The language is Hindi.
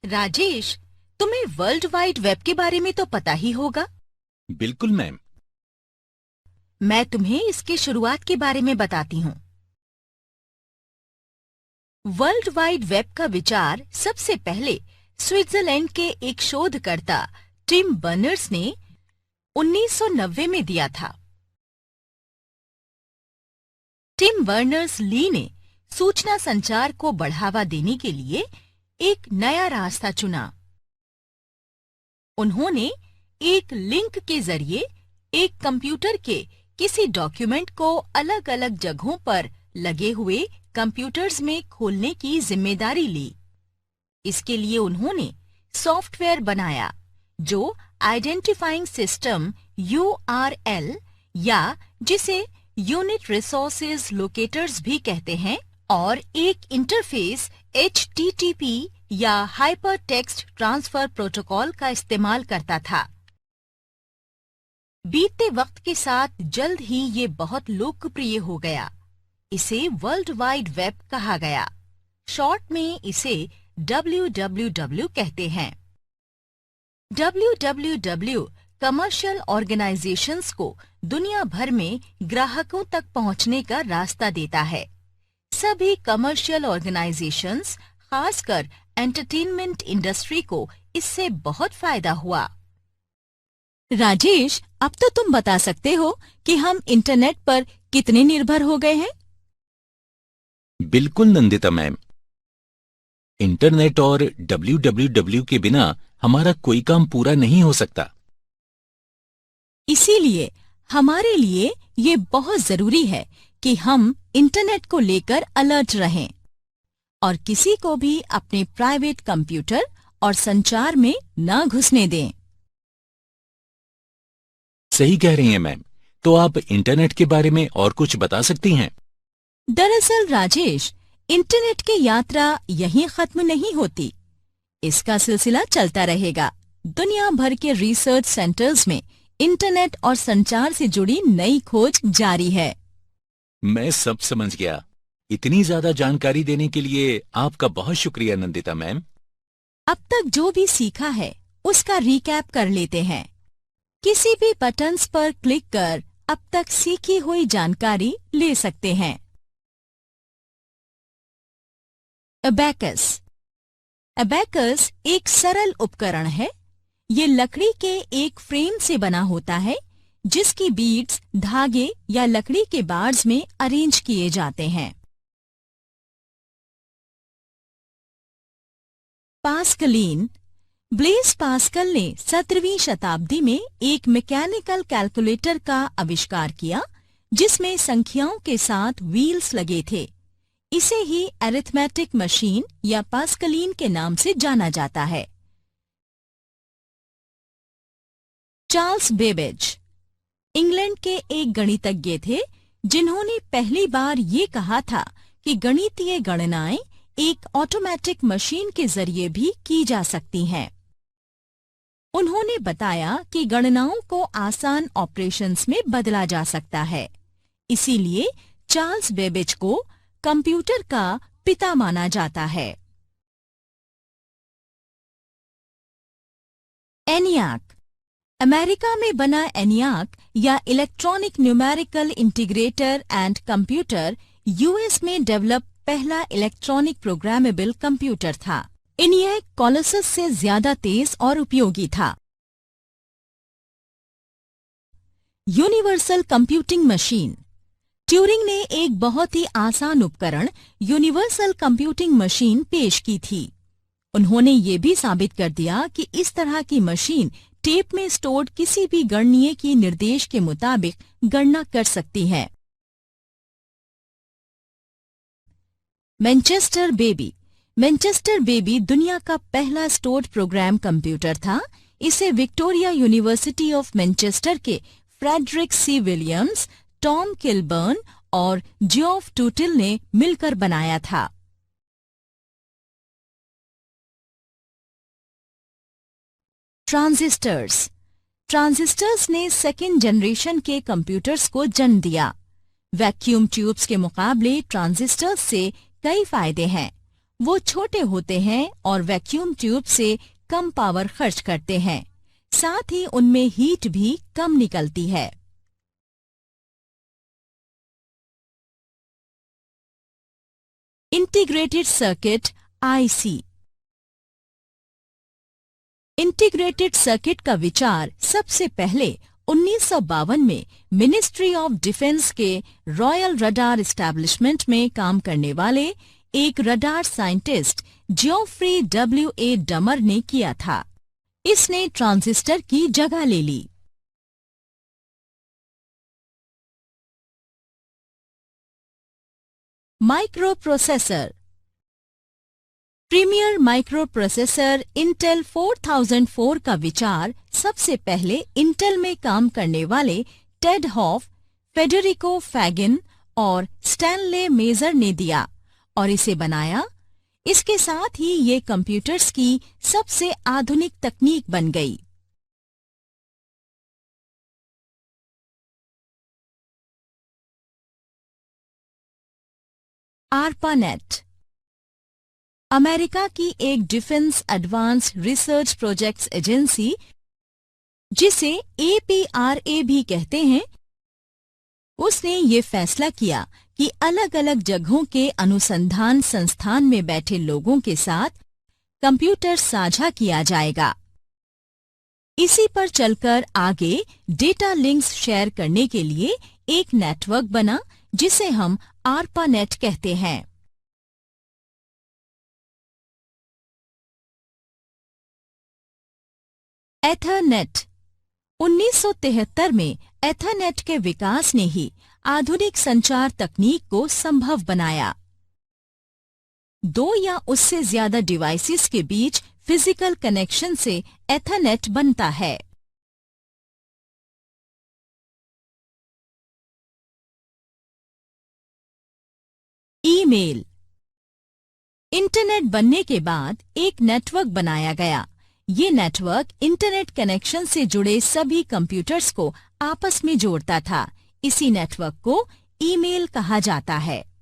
राजेश, तुम्हें वर्ल्ड वाइड वेब के बारे में तो पता ही होगा। बिल्कुल मैम। मैं तुम्हें इसकी शुरुआत के बारे में बताती हूँ। वर्ल्ड वाइड वेब का विचार सबसे पहले स्विट्जरलैंड के एक शोधकर्ता टिम बर्नर्स ने 1990 में दिया था। टिम बर्नर्स-ली ने सूचना संचार को बढ़ावा देने के लिए एक नया रास्ता चुना। उन्होंने एक लिंक के जरिए एक कंप्यूटर के किसी डॉक्यूमेंट को अलग-अलग जगहों पर लगे हुए कंप्यूटर्स में खोलने की जिम्मेदारी ली। इसके लिए उन्होंने सॉफ्टवेयर बनाया जो आइडेंटिफाइंग सिस्टम URL या जिसे यूनिट रिसोर्सेज लोकेटर्स भी कहते हैं और एक इंटरफेस HTTP या हाइपर टेक्स्ट ट्रांसफर प्रोटोकॉल का इस्तेमाल करता था। बीतते वक्त के साथ जल्द ही ये बहुत लोकप्रिय हो गया। इसे वर्ल्ड वाइड वेब कहा गया। शॉर्ट में इसे WWW कहते हैं। WWW कमर्शियल ऑर्गेनाइजेशंस को दुनिया भर में ग्राहकों तक पहुंचने का रास्ता देता है। सभी कमर्शियल ऑर्गेनाइजेशंस, खासकर एंटरटेनमेंट इंडस्ट्री को इससे बहुत फायदा हुआ। राजेश, अब तो तुम बता सकते हो कि हम इंटरनेट पर कितने निर्भर हो गए हैं? बिल्कुल नंदिता मैम। इंटरनेट और WWW के बिना हमारा कोई काम पूरा नहीं हो सकता। इसीलिए हमारे लिए ये बहुत जरूरी है कि हम इंटरनेट को लेकर अलर्ट रहें और किसी को भी अपने प्राइवेट कंप्यूटर और संचार में न घुसने दें। सही कह रही हैं मैम। तो आप इंटरनेट के बारे में और कुछ बता सकती हैं? दरअसल राजेश, इंटरनेट की यात्रा यहीं खत्म नहीं होती। इसका सिलसिला चलता रहेगा। दुनिया भर के रिसर्च सेंटर्स में इंटरनेट और संचार से जुड़ी नई खोज जारी है। मैं सब समझ गया। इतनी ज्यादा जानकारी देने के लिए आपका बहुत शुक्रिया नंदिता मैम। अब तक जो भी सीखा है उसका रिकैप कर लेते हैं। किसी भी बटन्स पर क्लिक कर अब तक सीखी हुई जानकारी ले सकते हैं। अबैकस। अबैकस एक सरल उपकरण है। ये लकड़ी के एक फ्रेम से बना होता है जिसकी बीड्स धागे या लकड़ी के बार्स में अरेंज किए जाते हैं। पास्कलिन। ब्लेस पास्कल ने 17वीं शताब्दी में एक मैकेनिकल कैलकुलेटर का आविष्कार किया जिसमें संख्याओं के साथ व्हील्स लगे थे। इसे ही अरिथमेटिक मशीन या पास्कलिन के नाम से जाना जाता है। चार्ल्स बेबेज इंग्लैंड के एक गणितज्ञ थे जिन्होंने पहली बार ये कहा था कि गणितीय गणनाएं एक ऑटोमेटिक मशीन के जरिए भी की जा सकती हैं। उन्होंने बताया कि गणनाओं को आसान ऑपरेशंस में बदला जा सकता है। इसीलिए चार्ल्स बेबेज को कंप्यूटर का पिता माना जाता है। एनियाक। अमेरिका में बना एनियाक या electronic numerical integrator and computer US में डेवलप पहला इलेक्ट्रॉनिक प्रोग्रामेबल कंप्यूटर था। ENIAC कोलोसस से ज्यादा तेज और उपयोगी था। Universal computing machine. ट्यूरिंग ने एक बहुत ही आसान उपकरण यूनिवर्सल कंप्यूटिंग मशीन पेश की थी। उन्होंने ये भी साबित कर दिया कि इस तरह की मशीन टेप में स्टोर्ड किसी भी गणनीय की निर्देश के मुताबिक गणना कर सकती है। Manchester baby. मैनचेस्टर बेबी दुनिया का पहला स्टोर्ड प्रोग्राम कंप्यूटर था। इसे विक्टोरिया यूनिवर्सिटी ऑफ मैनचेस्टर के Frederick C. Williams, Tom Kilburn और जियोफ टूटिल ने मिलकर बनाया था। ट्रांजिस्टर्स। ट्रांजिस्टर्स ने सेकेंड जनरेशन के कंप्यूटर्स को जन्म दिया। वैक्यूम ट्यूब्स के मुकाबले ट्रांजिस्टर्स से कई फायदे हैं। वो छोटे होते हैं और वैक्यूम ट्यूब से कम पावर खर्च करते हैं। साथ ही उनमें हीट भी कम निकलती है। Integrated circuit IC. Integrated circuit का विचार सबसे पहले 1952 में मिनिस्ट्री ऑफ डिफेंस के रॉयल रडार एस्टैब्लिशमेंट में काम करने वाले एक रडार साइंटिस्ट जियोफ्री W.A. डमर ने किया था। इसने ट्रांजिस्टर की जगह ले ली। माइक्रोप्रोसेसर। प्रीमियर माइक्रोप्रोसेसर इंटेल 4004 का विचार सबसे पहले इंटेल में काम करने वाले टेड हॉफ, फेडेरिको फैगिन और स्टैनले मेजर ने दिया और इसे बनाया। इसके साथ ही ये कंप्यूटर्स की सबसे आधुनिक तकनीक बन गई। ARPANET अमेरिका की एक defence advance research projects agency, जिसे APRA भी कहते हैं, उसने ये फैसला किया कि अलग अलग जगहों के अनुसंधान संस्थान में बैठे लोगों के साथ कंप्यूटर साझा किया जाएगा। इसी पर चलकर आगे डेटा लिंक्स शेयर करने के लिए एक नेटवर्क बना, जिसे हम ARPANET कहते हैं। एथरनेट। 1973 में एथरनेट के विकास ने ही आधुनिक संचार तकनीक को संभव बनाया। 2 या उससे ज्यादा डिवाइसेस के बीच फिजिकल कनेक्शन से एथरनेट बनता है। ईमेल। इंटरनेट बनने के बाद एक नेटवर्क बनाया गया। ये नेटवर्क इंटरनेट कनेक्शन से जुड़े सभी कंप्यूटर्स को आपस में जोड़ता था। इसी नेटवर्क को ईमेल कहा जाता है।